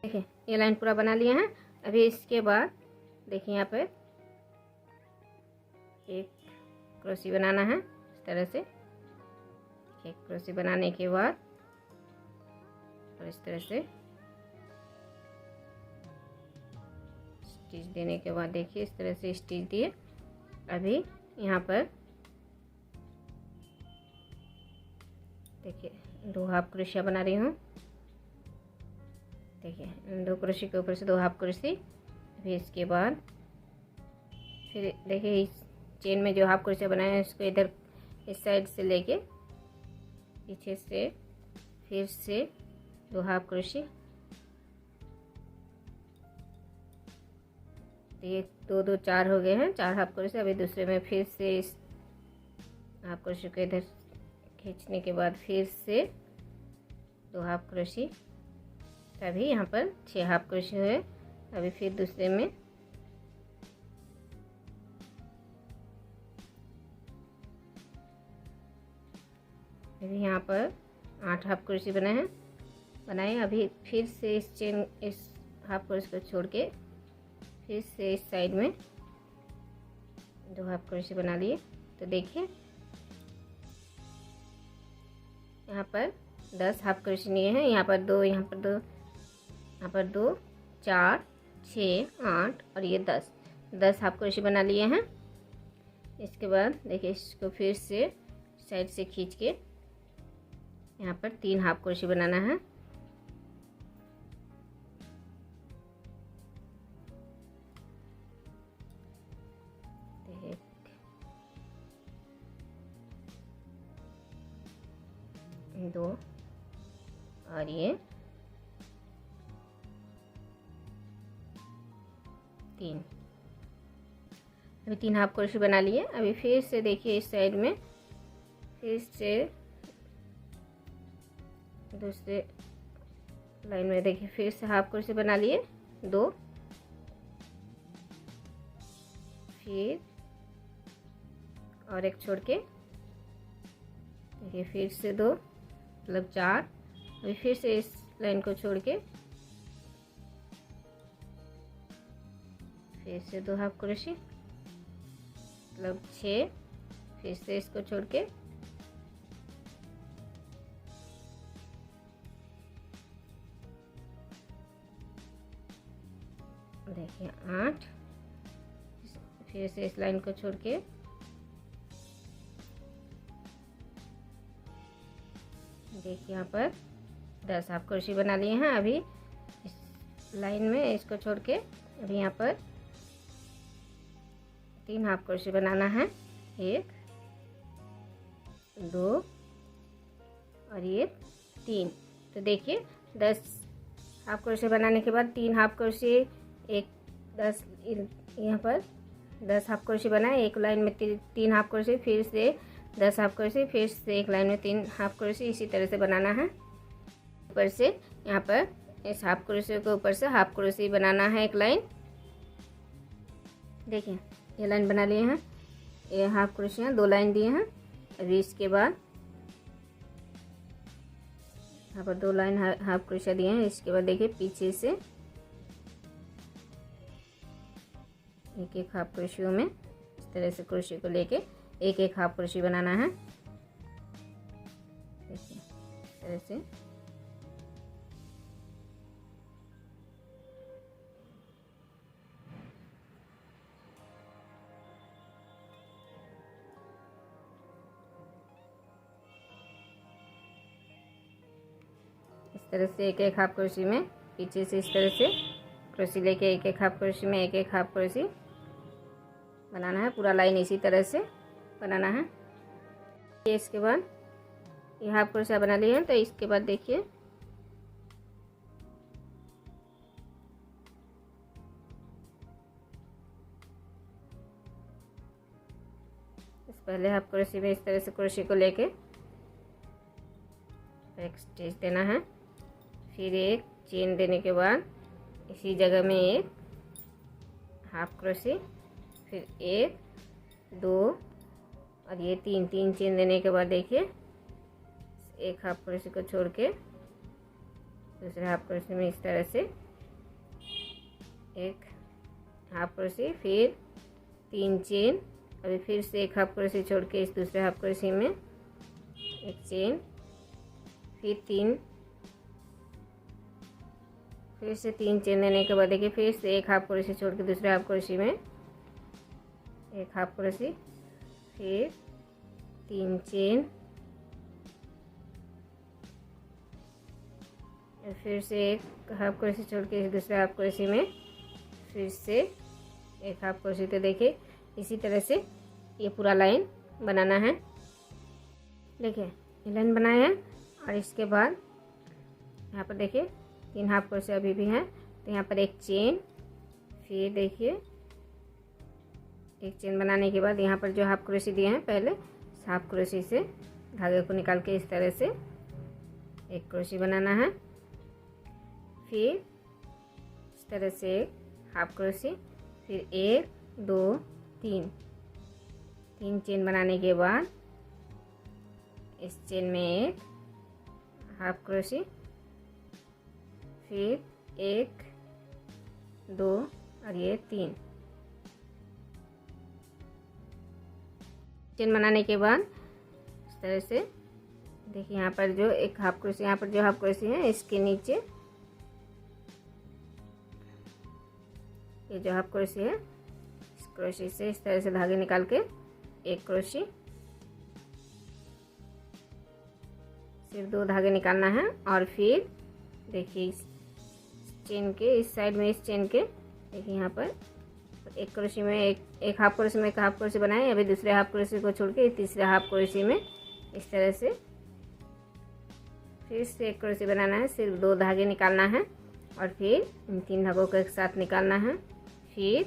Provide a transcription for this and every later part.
देखिए ये लाइन पूरा बना लिए हैं। अभी इसके बाद देखिए यहाँ पर एक क्रोशी बनाना है इस तरह से। एक क्रोशी बनाने के बाद और इस तरह से स्टिच देने के बाद देखिए इस तरह से स्टिच दिए। अभी यहाँ पर देखिए 2 हाफ क्रोशिया बना रही हूँ। देखिए 2 क्रोशी के ऊपर से 2 हाफ क्रोशी। अभी इसके बाद फिर देखिए इस चेन में जो हाफ क्रोशिया बनाए हैं इसको इधर इस साइड से लेके पीछे से फिर से 2 हाफ क्रोशी। ये 2 2 4 हो गए हैं, 4 हाफ क्रोशी। अभी दूसरे में फिर से इस हाफ क्रोशी को इधर खींचने के बाद फिर से 2 हाफ क्रोशी। तभी यहाँ पर 6 हाफ क्रोशी हुए। अभी फिर दूसरे में अभी यहाँ पर 8 हाफ क्रोशी बनाए। अभी फिर से इस चेन इस हाफ क्रोशी को छोड़ के फिर से इस साइड में 2 हाफ क्रोशी बना लिए। तो देखिए यहाँ पर 10 हाफ क्रोशी लिए हैं। यहाँ पर 2, यहाँ पर 2, यहाँ पर 2, 4, 6, 8 और ये 10 हाफ क्रोशी बना लिए हैं। इसके बाद देखिए इसको फिर से साइड से खींच के यहाँ पर 3 हाफ क्रोशी बनाना है। दो और ये 3। अभी 3 हाफ क्रोशी बना लिए। अभी फिर से देखिए इस साइड में फिर से दूसरे लाइन में देखिए फिर से हाफ क्रोशी बना लिए 2, फिर और एक छोड़ के देखिए फिर से 2 मतलब 4। अभी फिर से इस लाइन को छोड़ के फिर से 2 हाफ क्रोशी मतलब 6। फिर से इसको छोड़ के देखिए 8। फिर से इस लाइन को छोड़ के देखिए यहाँ पर 10 हाफ क्रोशी बना लिए हैं। अभी इस लाइन में इसको छोड़ के अभी यहाँ पर 3 हाफ क्रोशी बनाना है। 1 2 और ये 3। तो देखिए 10 हाफ क्रोशी बनाने के बाद 3 हाफ क्रोशी, एक 10 यहाँ पर 10 हाफ क्रोशी बनाए। एक लाइन में 3 हाफ क्रोशी, फिर से 10 हाफ क्रोशी, फिर से एक लाइन में 3 हाफ क्रोशी। इसी तरह से बनाना है। ऊपर से यहाँ पर इस हाफ क्रोशी के ऊपर से हाफ क्रोशी बनाना है एक लाइन। देखिए ये लाइन बना लिए हैं। ये हाफ क्रोशियाँ 2 लाइन दिए हैं। अभी इसके बाद यहाँ पर 2 लाइन हाफ क्रोशिया दिए हैं। इसके बाद देखिए पीछे से एक एक हाफ क्रोशियों में इस तरह से क्रोशी को लेके एक एक हाफ क्रोशी बनाना है। देखिए इस तरह से एक एक हाफ क्रोशी में पीछे से इस तरह से क्रोशी लेके एक एक हाफ क्रोशी में एक एक हाफ क्रोशी बनाना है। पूरा लाइन इसी तरह से बनाना है। इसके बाद ये हाफ क्रोशिया बना लिए हैं। तो इसके बाद देखिए इस पहले हाफ क्रोशी में इस तरह से क्रोशी को लेके एक स्टिच देना है। फिर एक चेन देने के बाद इसी जगह में एक हाफ क्रोशी, फिर 1 2 और ये 3 चेन देने के बाद देखिए एक हाफ क्रोशी को छोड़ के दूसरे हाफ क्रोशी में इस तरह से एक हाफ क्रोशी, फिर 3 चेन, अभी फिर से एक हाफ क्रोशी छोड़ के इस दूसरे हाफ क्रोशी में एक चेन, फिर 3, फिर से 3 चेन देने के बाद देखिए फिर से एक हाफ क्रोशी छोड़ के दूसरे हाफ क्रोशी में एक हाफ क्रोशी, फिर 3 चेन, फिर से एक हाफ क्रोशी छोड़ के इस दूसरे हाफ क्रोशी में फिर से एक हाफ क्रोशी। तो देखिए इसी तरह से ये पूरा लाइन बनाना है। देखिए ये लाइन बनाए हैं और इसके बाद यहाँ पर देखिए 3 हाफ क्रोशी अभी भी हैं, तो यहाँ पर एक चेन, फिर देखिए एक चेन बनाने के बाद यहाँ पर जो हाफ क्रोशी दिए हैं पहले हाफ क्रोशी से धागे को निकाल के इस तरह से एक क्रोशी बनाना है, फिर इस तरह से एक हाफ क्रोशी, फिर 1 2 3 चेन बनाने के बाद इस चेन में एक हाफ क्रोशी, फिर 1 2 और ये 3 चेन बनाने के बाद इस तरह से देखिए यहाँ पर जो एक हाफ क्रोशी, यहाँ पर जो हाफ क्रोशी है इसके नीचे ये जो हाफ क्रोशी है इस क्रोशी से इस तरह से धागे निकाल के एक क्रोशी, सिर्फ 2 धागे निकालना है और फिर देखिए इस चेन के इस साइड में इस चेन के देखिए यहाँ पर एक क्रोशी में एक हाफ क्रोशी में एक हाफ क्रोशी बनाए, अभी दूसरे हाफ क्रोशी को छोड़ के तीसरे हाफ क्रोशी में इस तरह से फिर से एक क्रोशी बनाना है, सिर्फ 2 धागे निकालना है और फिर इन 3 धागों को एक साथ निकालना है। फिर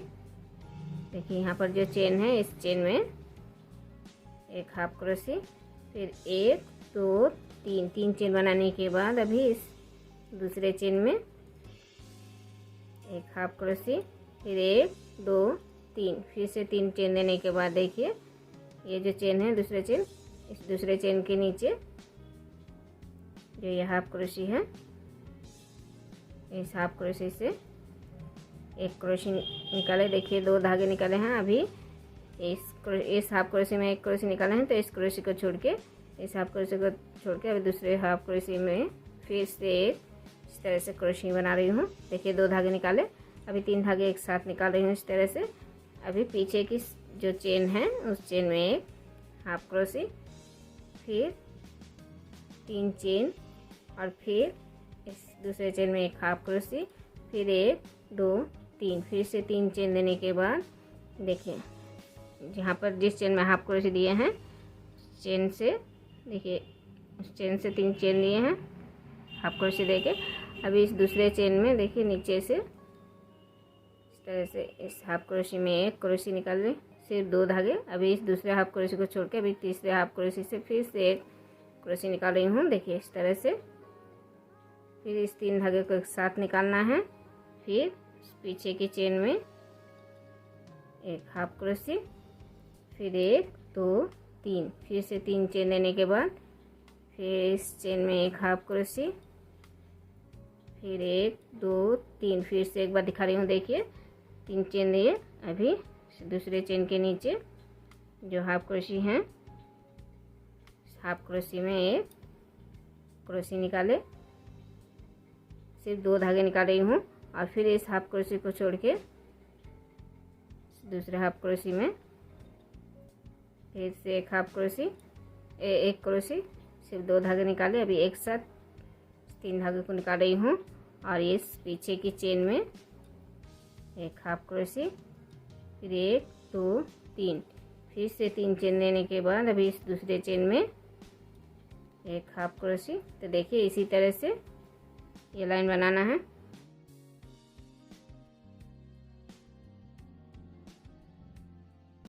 देखिए यहाँ पर जो चेन है इस चेन में एक हाफ क्रोशी, फिर 1 2 3 चेन बनाने के बाद अभी इस दूसरे चेन में एक हाफ क्रोशी, फिर 1 2 3 फिर से 3 चेन देने के बाद देखिए ये जो चेन है दूसरे चेन, इस दूसरे चेन के नीचे जो ये हाफ क्रोशी है इस हाफ क्रोशी से एक क्रोशी निकाले, देखिए 2 धागे निकाले हैं, अभी इस हाफ क्रोशी में एक क्रोशी निकाले हैं, तो इस क्रोशी को छोड़ के इस हाफ क्रोशी को छोड़ के अभी दूसरे हाफ क्रोशी में फिर से इस तरह से क्रोशी बना रही हूँ। देखिए 2 धागे निकाले, अभी 3 धागे एक साथ निकाल रही हूँ इस तरह से। अभी पीछे की जो चेन है उस चेन में एक हाफ क्रोशी, फिर 3 चेन और फिर इस दूसरे चेन में एक हाफ क्रोशी, फिर 1 2 3 फिर से 3 चेन देने के बाद देखिए जहाँ पर जिस चेन में हाफ क्रोशी दिए हैं चेन से देखिए उस चेन से 3 चेन दिए हैं हाफ क्रोशी देके, अभी इस दूसरे चेन में देखिए नीचे से इस तरह से इस हाफ क्रोशी में एक क्रोशी निकाल लें, सिर्फ 2 धागे, अभी इस दूसरे हाफ क्रोशी को छोड़ के अभी तीसरे हाफ क्रोशी से फिर से एक क्रोशी निकाल रही हूँ। देखिए इस तरह से फिर इस 3 धागे को एक साथ निकालना है, फिर पीछे की चेन में एक हाफ क्रोशी, फिर 1 2 3 फिर से 3 चेन देने के बाद फिर इस चेन में एक हाफ क्रोशी, फिर 1 2 3 फिर से एक बार दिखा रही हूँ, देखिए 3 चेन दिए, अभी दूसरे चेन के नीचे जो हाफ क्रोशी हैं हाफ क्रोशी में एक क्रोशी निकाले, सिर्फ 2 धागे निकाल रही हूँ और फिर इस हाफ क्रोशी को छोड़ के दूसरे हाफ क्रोशी में फिर से एक हाफ क्रोशी एक क्रोशी, सिर्फ 2 धागे निकाले, अभी एक साथ 3 धागे को निकाल रही हूँ और इस पीछे की चेन में एक हाफ क्रोशी, फिर 1 2 3 फिर से 3 चेन देने के बाद अभी इस दूसरे चेन में एक हाफ क्रोशी। तो देखिए इसी तरह से ये लाइन बनाना है।